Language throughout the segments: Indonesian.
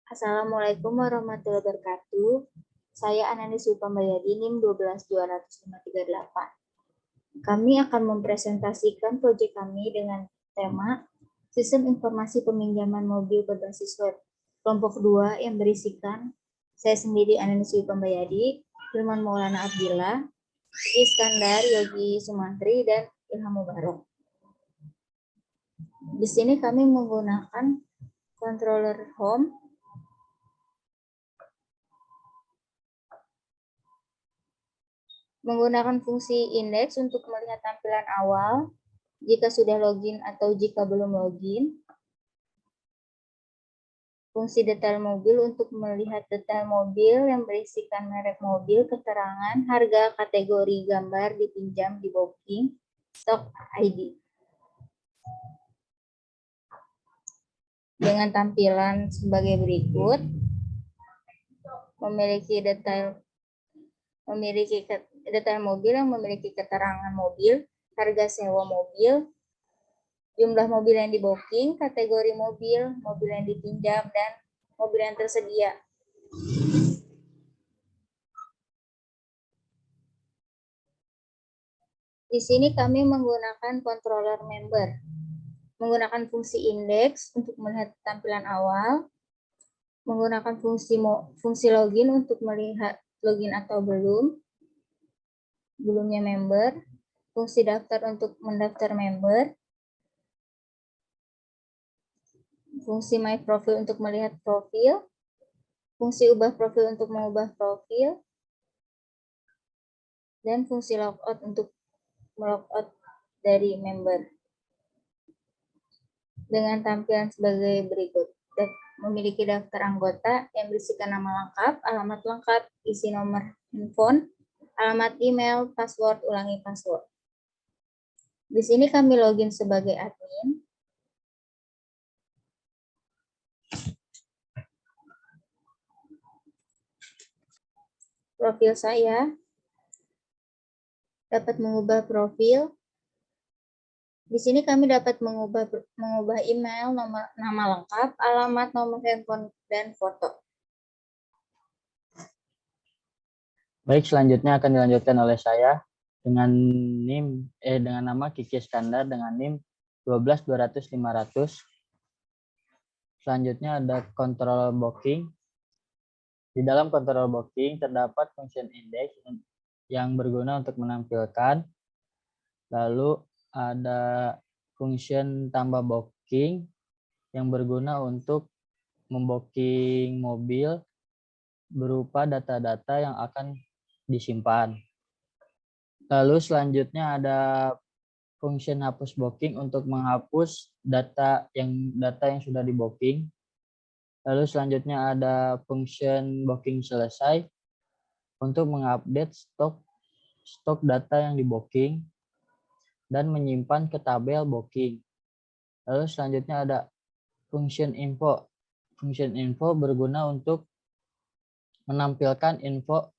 Assalamualaikum warahmatullahi wabarakatuh. Saya Anani Supambayadi, NIM 1220538. Kami akan mempresentasikan proyek kami dengan tema Sistem Informasi Peminjaman Mobil Berbasis Web. Kelompok 2 yang berisikan saya sendiri Anani Supambayadi, Firman Maulana Abdillah, Iskandar, Yogi Sumantri, dan Ilham Mubarok. Di sini kami menggunakan controller home, menggunakan fungsi indeks untuk melihat tampilan awal jika sudah login atau jika belum login. Fungsi detail mobil untuk melihat detail mobil yang berisikan merek mobil, keterangan, harga, kategori, gambar, dipinjam, di booking, stok ID. Dengan tampilan sebagai berikut, memiliki detail mobil yang memiliki keterangan mobil, harga sewa mobil, jumlah mobil yang di booking, kategori mobil, mobil yang dipinjam, dan mobil yang tersedia. Di sini kami menggunakan controller member, menggunakan fungsi indeks untuk melihat tampilan awal, menggunakan fungsi login untuk melihat login atau belumnya member, fungsi daftar untuk mendaftar member, fungsi my profile untuk melihat profil, fungsi ubah profil untuk mengubah profil, dan fungsi logout untuk melogout dari member. Dengan tampilan sebagai berikut. Memiliki daftar anggota yang berisikan nama lengkap, alamat lengkap, isi nomor handphone, alamat email, password, ulangi password. Di sini kami login sebagai admin. Profil saya dapat mengubah profil. Di sini kami dapat mengubah email, nama lengkap, alamat, nomor handphone, dan foto. Baik, selanjutnya akan dilanjutkan oleh saya dengan dengan nama Kiki Iskandar dengan NIM 12200-500. Selanjutnya ada control booking. Di dalam control booking terdapat fungsi index yang berguna untuk menampilkan. Lalu ada fungsi tambah booking yang berguna untuk membooking mobil berupa data-data yang akan disimpan. Lalu selanjutnya ada fungsi hapus booking untuk menghapus data yang sudah di booking. Lalu selanjutnya ada fungsi booking selesai untuk mengupdate stok data yang di booking dan menyimpan ke tabel booking. Lalu selanjutnya ada fungsi info. Fungsi info berguna untuk menampilkan info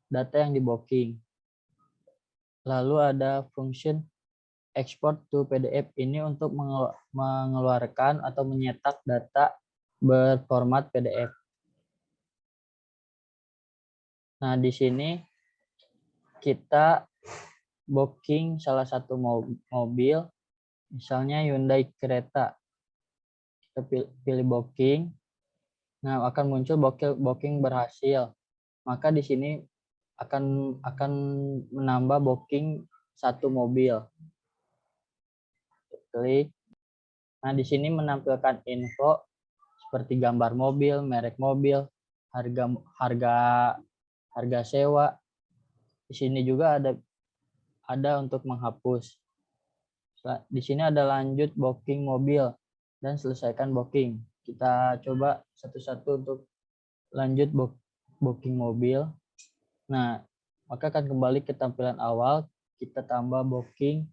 data yang di booking. Lalu ada fungsi export to PDF, ini untuk mengeluarkan atau menyetak data berformat PDF. Nah, di sini kita booking salah satu mobil, misalnya Hyundai Creta. Kita pilih booking. Nah, akan muncul booking berhasil. Maka di sini akan menambah booking satu mobil. Klik. Nah, di sini menampilkan info seperti gambar mobil, merek mobil, harga sewa. Di sini juga ada untuk menghapus. Di sini ada lanjut booking mobil dan selesaikan booking. Kita coba satu-satu untuk lanjut booking mobil. Nah, maka akan kembali ke tampilan awal. Kita tambah booking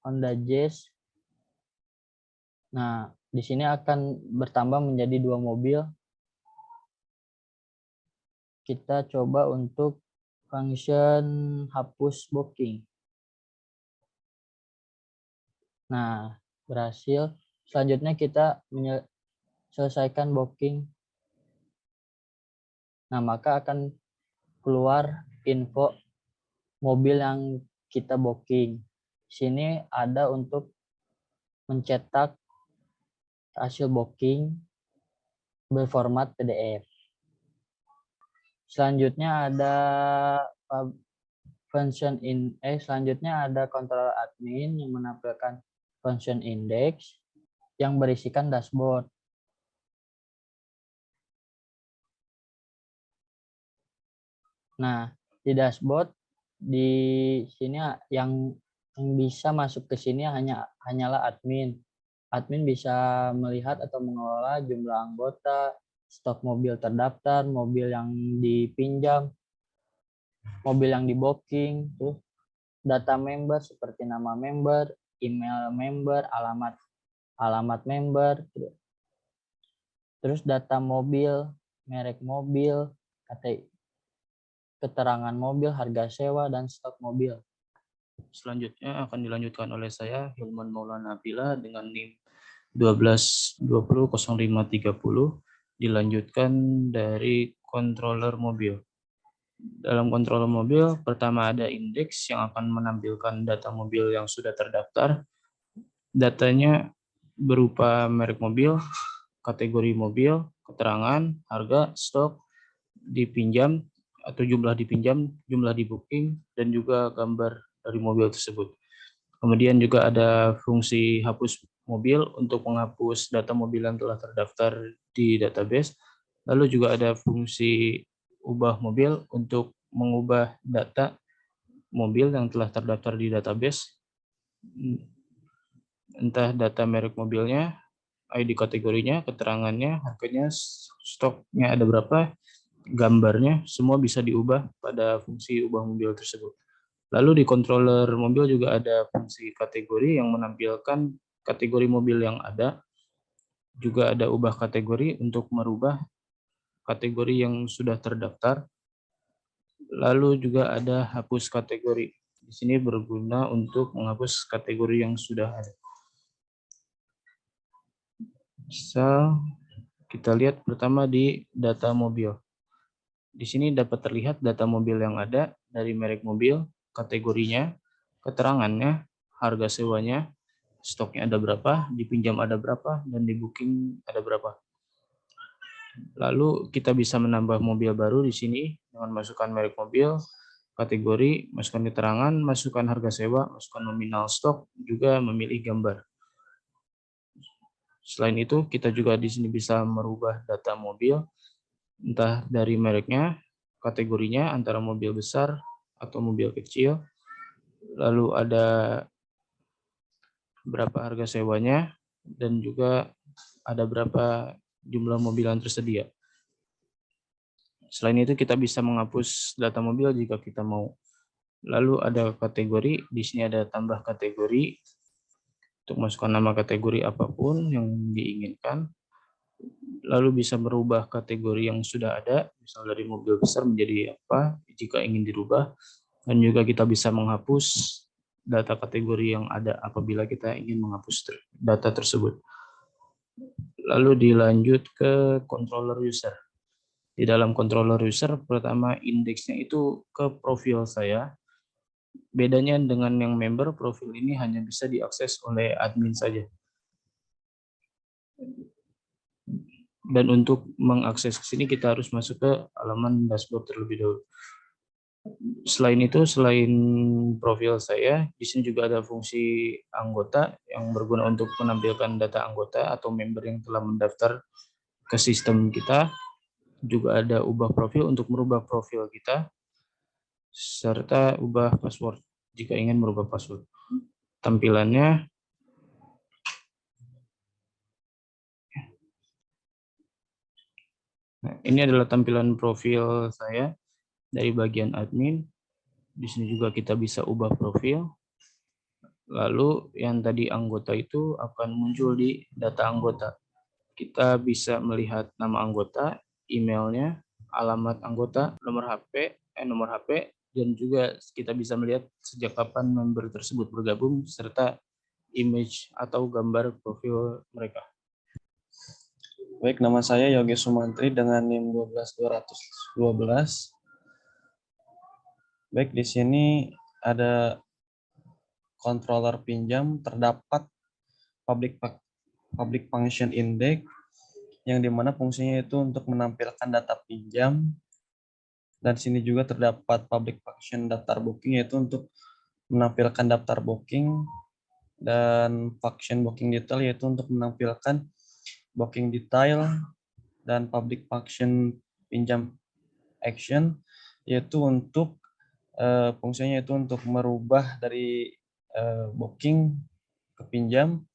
Honda Jazz. Nah, di sini akan bertambah menjadi 2 mobil. Kita coba untuk function hapus booking. Nah, berhasil. Selanjutnya kita selesaikan booking. Nah, maka akan keluar info mobil yang kita booking. Di sini ada untuk mencetak hasil booking berformat PDF. Selanjutnya ada selanjutnya ada control admin yang menampilkan function index yang berisikan dashboard. Nah, di dashboard di sini yang bisa masuk ke sini hanyalah admin. Admin bisa melihat atau mengelola jumlah anggota, stok mobil terdaftar, mobil yang dipinjam, mobil yang di booking, terus data member seperti nama member, email member, alamat member, terus data mobil, merek mobil, keterangan mobil, harga sewa, dan stok mobil. Selanjutnya akan dilanjutkan oleh saya, Hilman Maulana Abdillah, dengan NIM 12200530, dilanjutkan dari controller mobil. Dalam controller mobil, pertama ada indeks yang akan menampilkan data mobil yang sudah terdaftar. Datanya berupa merek mobil, kategori mobil, keterangan, harga, stok, dipinjam atau jumlah dipinjam, jumlah di booking, dan juga gambar dari mobil tersebut. Kemudian juga ada fungsi hapus mobil untuk menghapus data mobil yang telah terdaftar di database. Lalu juga ada fungsi ubah mobil untuk mengubah data mobil yang telah terdaftar di database, entah data merek mobilnya, ID kategorinya, keterangannya, harganya, stoknya ada berapa, gambarnya, semua bisa diubah pada fungsi ubah mobil tersebut. Lalu di controller mobil juga ada fungsi kategori yang menampilkan kategori mobil yang ada. Juga ada ubah kategori untuk merubah kategori yang sudah terdaftar. Lalu juga ada hapus kategori. Di sini berguna untuk menghapus kategori yang sudah ada. Bisa kita lihat pertama di data mobil. Di sini dapat terlihat data mobil yang ada dari merek mobil, kategorinya, keterangannya, harga sewanya, stoknya ada berapa, dipinjam ada berapa, dan di booking ada berapa. Lalu kita bisa menambah mobil baru di sini dengan masukkan merek mobil, kategori, masukkan keterangan, masukkan harga sewa, masukkan nominal stok, juga memilih gambar. Selain itu, kita juga di sini bisa merubah data mobil, entah dari mereknya, kategorinya, antara mobil besar atau mobil kecil, lalu ada berapa harga sewanya, dan juga ada berapa jumlah mobil yang tersedia. Selain itu, kita bisa menghapus data mobil jika kita mau. Lalu ada kategori, di sini ada tambah kategori, untuk masukkan nama kategori apapun yang diinginkan. Lalu bisa merubah kategori yang sudah ada, misal dari mobil besar menjadi apa, jika ingin dirubah. Dan juga kita bisa menghapus data kategori yang ada apabila kita ingin menghapus data tersebut. Lalu dilanjut ke controller user. Di dalam controller user, pertama indeksnya itu ke profil saya. Bedanya dengan yang member, profil ini hanya bisa diakses oleh admin saja. Dan untuk mengakses ke sini kita harus masuk ke halaman dashboard terlebih dahulu. Selain itu, selain profil saya, di sini juga ada fungsi anggota yang berguna untuk menampilkan data anggota atau member yang telah mendaftar ke sistem kita. Juga ada ubah profil untuk merubah profil kita, serta ubah password jika ingin merubah password. Tampilannya ini adalah tampilan profil saya dari bagian admin. Di sini juga kita bisa ubah profil. Lalu yang tadi anggota itu akan muncul di data anggota. Kita bisa melihat nama anggota, emailnya, alamat anggota, nomor HP, dan juga kita bisa melihat sejak kapan member tersebut bergabung, serta image atau gambar profil mereka. Baik, nama saya Yogi Sumantri dengan NIM 12212. Baik, di sini ada controller pinjam, terdapat public function index yang dimana fungsinya itu untuk menampilkan data pinjam, dan sini juga terdapat public function daftar booking yaitu untuk menampilkan daftar booking, dan function booking detail yaitu untuk menampilkan booking detail, dan public function pinjam action yaitu untuk fungsinya itu untuk merubah dari booking ke pinjam.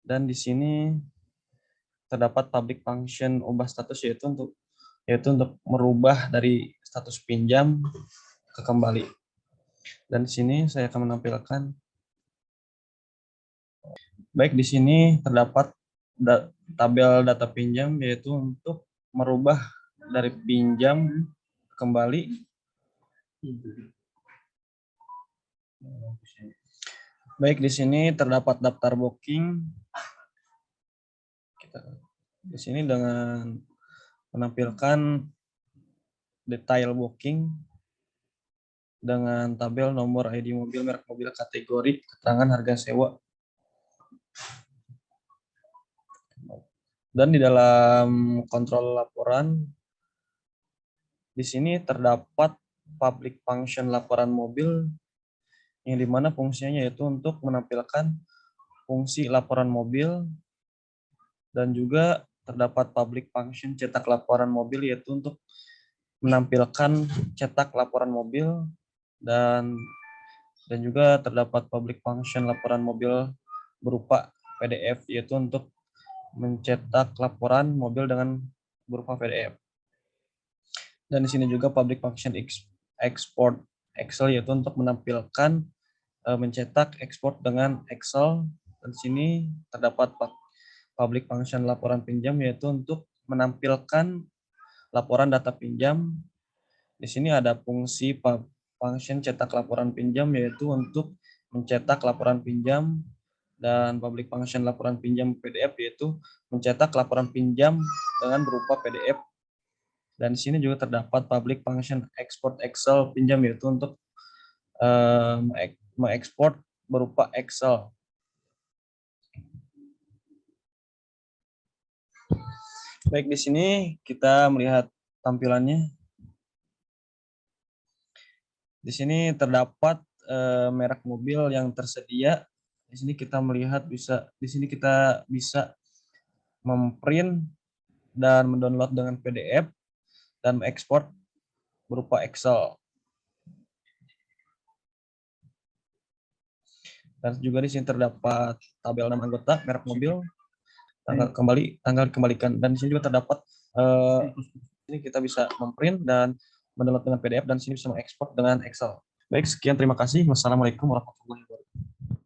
Dan di sini terdapat public function ubah status yaitu untuk merubah dari status pinjam ke kembali. Dan di sini saya akan menampilkan. Baik, di sini terdapat tabel data pinjam yaitu untuk merubah dari pinjam ke kembali. Baik, di sini terdapat daftar booking. Di sini dengan menampilkan detail booking dengan tabel nomor ID mobil, merek mobil, kategori, keterangan harga sewa. Dan di dalam kontrol laporan, di sini terdapat public function laporan mobil yang dimana fungsinya yaitu untuk menampilkan fungsi laporan mobil, dan juga terdapat public function cetak laporan mobil yaitu untuk menampilkan cetak laporan mobil, dan juga terdapat public function laporan mobil berupa PDF yaitu untuk mencetak laporan mobil dengan berupa PDF. Dan di sini juga public function export Excel yaitu untuk menampilkan mencetak ekspor dengan Excel. Dan di sini terdapat public function laporan pinjam yaitu untuk menampilkan laporan data pinjam. Di sini ada fungsi function cetak laporan pinjam yaitu untuk mencetak laporan pinjam, dan public function laporan pinjam PDF yaitu mencetak laporan pinjam dengan berupa PDF. Dan di sini juga terdapat public function export Excel pinjam yaitu untuk mengekspor berupa Excel. Baik, di sini kita melihat tampilannya. Di sini terdapat merek mobil yang tersedia. Di sini kita melihat di sini kita bisa memprint dan mendownload dengan PDF dan mengekspor berupa Excel. Dan juga di sini terdapat tabel nama anggota, merek mobil, tanggal dikembalikan, dan di sini juga terdapat ini kita bisa memprint dan mendownload dengan PDF, dan sini bisa mengekspor dengan Excel. Baik, sekian, terima kasih. Wassalamualaikum warahmatullahi wabarakatuh.